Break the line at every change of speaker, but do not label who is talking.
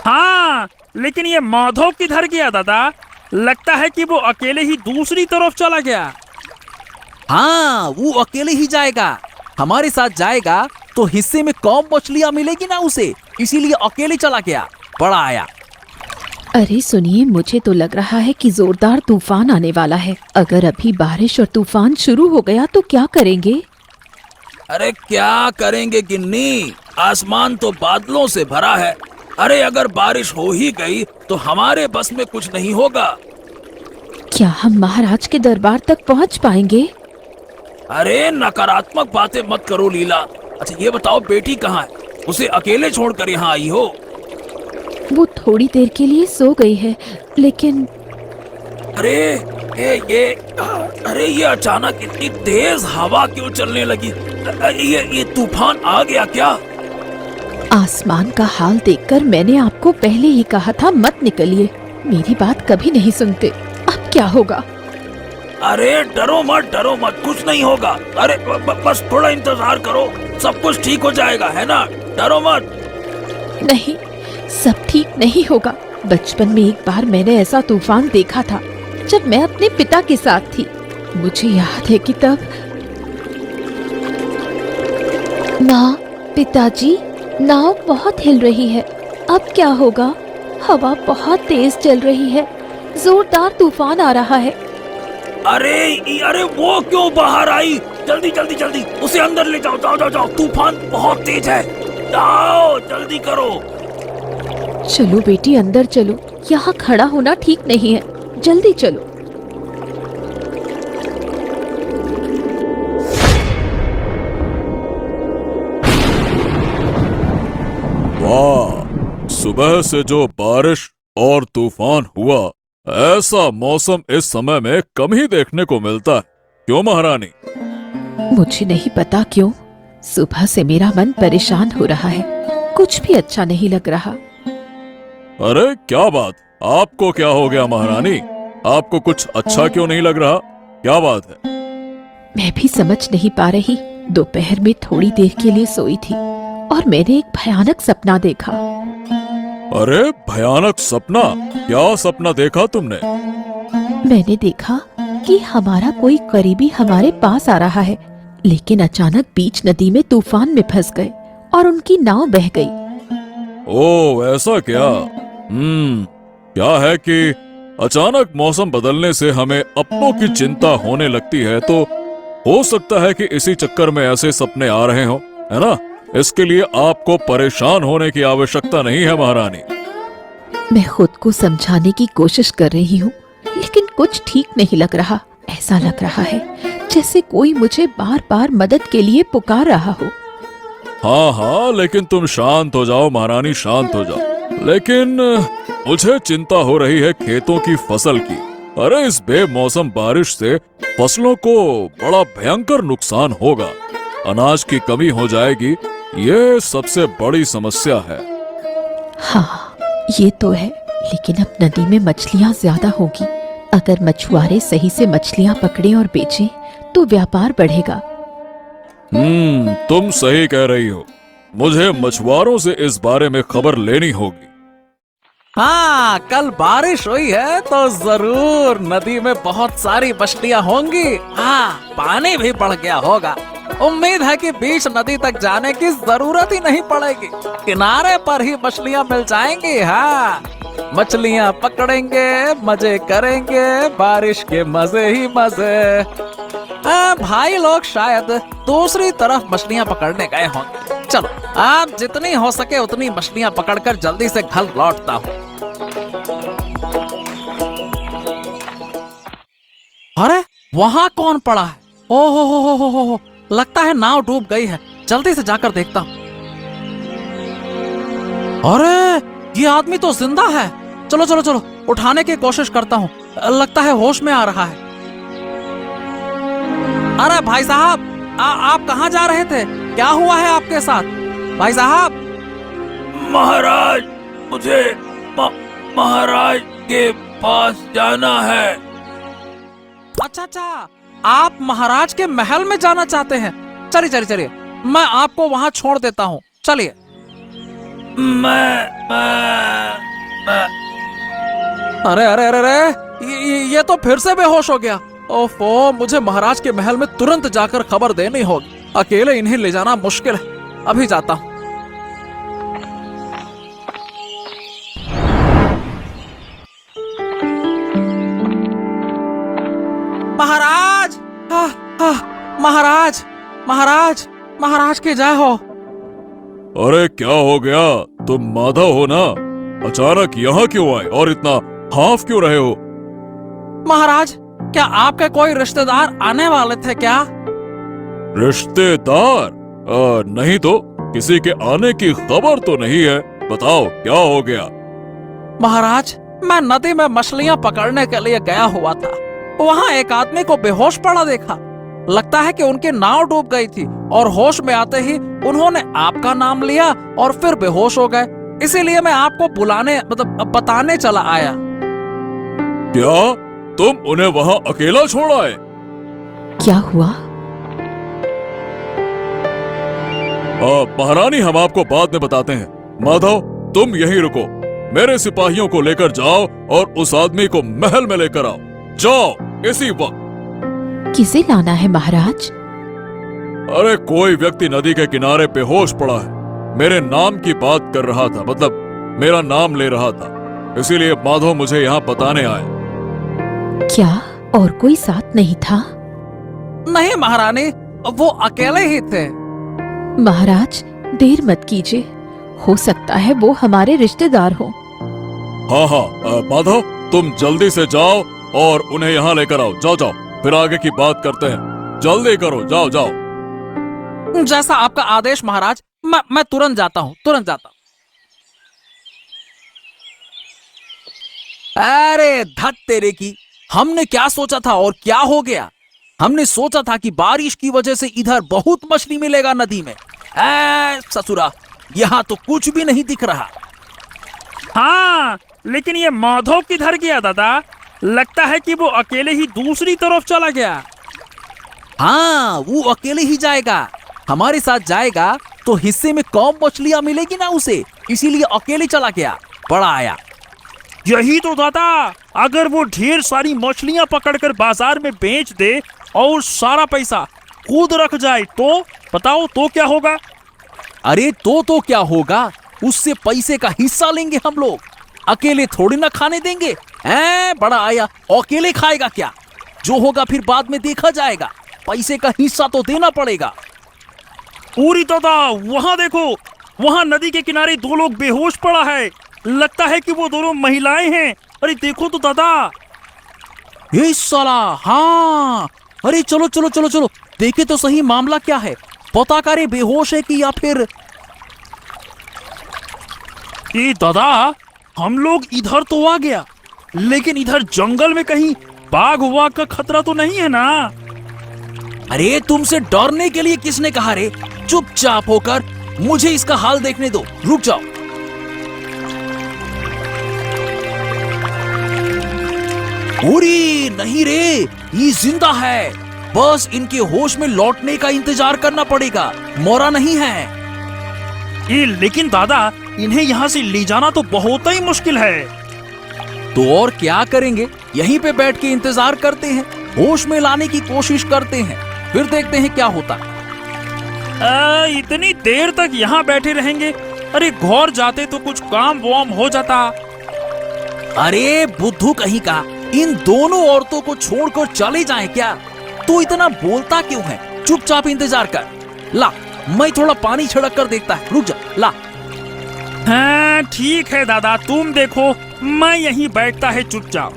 हाँ, लेकिन ये माधव किधर गया दादा? लगता है कि वो अकेले ही दूसरी तरफ चला गया।
हाँ, वो अकेले ही जाएगा। हमारे साथ जाएगा तो हिस्से में कम मछलियाँ मिलेगी ना उसे, इसीलिए अकेले चला गया। बड़ा आया।
अरे सुनिए, मुझे तो लग रहा है कि जोरदार तूफान आने वाला है। अगर अभी बारिश और तूफान शुरू हो गया तो क्या करेंगे?
अरे क्या करेंगे गिन्नी, आसमान तो बादलों से भरा है। अरे अगर बारिश हो ही गई तो हमारे बस में कुछ नहीं होगा।
क्या हम महाराज के दरबार तक पहुंच पाएंगे?
अरे नकारात्मक बातें मत करो लीला। अच्छा ये बताओ, बेटी कहाँ है? उसे अकेले छोड़कर यहाँ आई हो?
वो थोड़ी देर के लिए सो गई है, लेकिन
अरे ये अचानक इतनी तेज हवा क्यों चलने लगी? ये तूफान आ गया क्या?
आसमान का हाल देखकर मैंने आपको पहले ही कहा था मत निकलिए। मेरी बात कभी नहीं सुनते। अब क्या होगा?
अरे डरो मत, कुछ नहीं होगा। अरे बस थोड़ा इंतजार करो, सब कुछ ठीक हो जाएगा, है ना? डरो मत।
नहीं, सब ठीक नहीं होगा। बचपन में एक बार मैंने ऐसा तूफान देखा था जब मैं अपने पिता के साथ थी। मुझे याद है कि तब माँ, पिताजी, नाव बहुत हिल रही है। अब क्या होगा? हवा बहुत तेज चल रही है, जोरदार तूफान आ रहा है।
अरे वो क्यों बाहर आई? जल्दी उसे अंदर ले जाओ। तूफान बहुत तेज है। जाओ, जल्दी करो।
चलो बेटी, अंदर चलो। यहाँ खड़ा होना ठीक नहीं है, जल्दी चलो।
वाह, सुबह से जो बारिश और तूफान हुआ, ऐसा मौसम इस समय में कम ही देखने को मिलता है। क्यों महारानी?
मुझे नहीं पता क्यों, सुबह से मेरा मन परेशान हो रहा है। कुछ भी अच्छा नहीं लग रहा।
अरे क्या बात, आपको क्या हो गया महारानी? आपको कुछ अच्छा क्यों नहीं लग रहा? क्या बात है?
मैं भी समझ नहीं पा रही। दोपहर में थोड़ी देर के लिए सोई थी और मैंने एक भयानक सपना देखा।
अरे भयानक सपना? क्या सपना देखा तुमने?
मैंने देखा कि हमारा कोई करीबी हमारे पास आ रहा है, लेकिन अचानक बीच नदी में तूफान में फंस गए और उनकी नाव बह गई।
ओह ऐसा क्या? क्या है कि अचानक मौसम बदलने से हमें अपनों की चिंता होने लगती है, तो हो सकता है कि इसी चक्कर में ऐसे सपने आ रहे हो, है ना? इसके लिए आपको परेशान होने की आवश्यकता नहीं है महारानी।
मैं खुद को समझाने की कोशिश कर रही हूँ, लेकिन कुछ ठीक नहीं लग रहा। ऐसा लग रहा है जैसे कोई मुझे बार बार मदद के लिए पुकार रहा हो।
हाँ, लेकिन तुम शांत हो जाओ महारानी, शांत हो जाओ। लेकिन मुझे चिंता हो रही है खेतों की फसल की। अरे इस बेमौसम बारिश से फसलों को बड़ा भयंकर नुकसान होगा। अनाज की कमी हो जाएगी, ये सबसे बड़ी समस्या है।
हाँ, ये तो है, लेकिन अब नदी में मछलियाँ ज्यादा होगी। अगर मछुआरे सही से मछलियाँ पकड़ें और बेचें तो व्यापार बढ़ेगा।
तुम सही कह रही हो। मुझे मछुआरों से इस बारे में खबर लेनी होगी।
हाँ, कल बारिश हुई है तो जरूर नदी में बहुत सारी मछलियाँ होंगी। हाँ, पानी भी बढ़ गया होगा। उम्मीद है कि बीच नदी तक जाने की जरूरत ही नहीं पड़ेगी, किनारे पर ही मछलियाँ मिल जाएंगी। हाँ, मछलियाँ पकड़ेंगे, मजे करेंगे, बारिश के मजे ही मजे। भाई लोग शायद दूसरी तरफ मछलियाँ पकड़ने गए होंगे। चलो, आप जितनी हो सके उतनी मछलियाँ पकड़कर जल्दी से घर लौटता हूँ। अरे वहाँ कौन पड़ा है? ओहो, लगता है नाव डूब गई है। जल्दी से जाकर देखता हूँ। अरे ये आदमी तो जिंदा है। चलो, उठाने की कोशिश करता हूँ। लगता है होश में आ रहा है। अरे भाई साहब, आप कहाँ जा रहे थे? क्या हुआ है आपके साथ? भाई साहब।
महाराज, मुझे महाराज के पास जाना है।
अच्छा, आप महाराज के महल में जाना चाहते हैं? चलिए, मैं आपको वहाँ छोड़ देता हूँ। चलिए।
मैं
अरे अरे अरे अरे ये तो फिर से बेहोश हो गया। ओफो, मुझे महाराज के महल में तुरंत जाकर खबर देनी होगी। अकेले इन्हें ले जाना मुश्किल है, अभी जाता हूं। महाराज, महाराज, महाराज, महाराज के जय हो।
अरे क्या हो गया? तुम माधव हो ना? अचानक यहाँ क्यों आए और इतना हाफ क्यों रहे हो?
महाराज, क्या आपके कोई रिश्तेदार आने वाले थे क्या?
रिश्तेदार? नहीं तो, किसी के आने की खबर तो नहीं है। बताओ क्या हो गया?
महाराज, मैं नदी में मछलियां पकड़ने के लिए गया हुआ था। वहाँ एक आदमी को बेहोश पड़ा देखा। लगता है कि उनकी नाव डूब गई थी और होश में आते ही उन्होंने आपका नाम लिया और फिर बेहोश हो गए। इसीलिए मैं आपको बताने चला आया।
क्या तुम उन्हें वहाँ अकेला छोड़ आए?
क्या हुआ?
महारानी, हम आपको बाद में बताते हैं। माधव, तुम यहीं रुको। मेरे सिपाहियों को लेकर जाओ और उस आदमी को महल में लेकर आओ। जाओ इसी वक्त।
किसे लाना है महाराज?
अरे कोई व्यक्ति नदी के किनारे बेहोश पड़ा है। मेरे नाम की बात कर रहा था, मतलब मेरा नाम ले रहा था। इसीलिए माधव मुझे यहाँ बताने आए।
क्या और कोई साथ नहीं था?
नहीं महारानी, वो अकेले ही थे।
महाराज, देर मत कीजिए। हो सकता है वो हमारे रिश्तेदार हो।
हाँ हाँ, माधव तुम जल्दी से जाओ और उन्हें यहाँ लेकर आओ। जाओ जाओ, फिर आगे की बात करते हैं। जल्दी करो, जाओ जाओ।
जैसा आपका आदेश महाराज। मैं तुरंत जाता हूँ, तुरंत जाता हूँ। अरे धत तेरे की, हमने क्या सोचा था और क्या हो गया? हमने सोचा था कि बारिश की वजह से इधर बहुत मछली मिलेगा नदी में। ससुरा, यहाँ तो कुछ भी नहीं दिख रहा।
हाँ, लेकिन ये माधव किधर गया दादा? लगता है कि वो अकेले ही दूसरी तरफ चला गया।
हाँ, वो अकेले ही जाएगा। हमारे साथ जाएगा तो हिस्से में कम मछलियां मिलेगी ना उसे, इसीलिए अकेले चला गया। बड़ा आया।
यही तो दादा, अगर वो ढेर सारी मछलियां पकड़कर बाजार में बेच दे और सारा पैसा खुद रख जाए तो बताओ तो क्या होगा?
अरे तो क्या होगा? उससे पैसे का हिस्सा लेंगे हम लोग। अकेले थोड़ी ना खाने देंगे। बड़ा आया, अकेले खाएगा क्या? जो होगा फिर बाद में देखा जाएगा। पैसे का हिस्सा तो देना पड़ेगा।
पूरी दादा, वहाँ देखो, वहाँ नदी के किनारे दो लोग बेहोश पड़ा है। लगता है कि वो दोनों महिलाएं हैं। अरे देखो तो दादा।
ये साला, हाँ। अरे चलो चलो चलो चलो, देखे तो सही मामला क्या है। पता करे बेहोश है कि या फिर।
ये दादा, हम लोग इधर तो आ गया, लेकिन इधर जंगल में कहीं बाघ वाघ का खतरा तो नहीं है ना?
अरे तुमसे डरने के लिए किसने कहा रे? चुपचाप होकर मुझे इसका हाल देखने दो। रुक जाओ। अरे नहीं रे, ये जिंदा है। बस इनके होश में लौटने का इंतजार करना पड़ेगा। मरा नहीं है।
ये लेकिन दादा, इन्हें यहाँ से ले जाना तो बहुत ही मुश्किल है।
तो और क्या करेंगे? यहीं पे बैठ के इंतजार करते हैं, होश में लाने की कोशिश करते हैं, फिर देखते हैं क्या होता।
इतनी देर तक यहाँ बैठे रहेंगे? अरे घर जाते तो कुछ काम वाम हो जाता।
अरे बुद्धू कहीं का, इन दोनों औरतों को छोड़कर चले जाएं क्या? तू इतना बोलता क्यों है? चुपचाप इंतजार कर। ला, मैं थोड़ा पानी छिड़क कर देखता है। रुक जा, ला।
हाँ ठीक है दादा, तुम देखो, मैं यहीं बैठता है चुपचाप।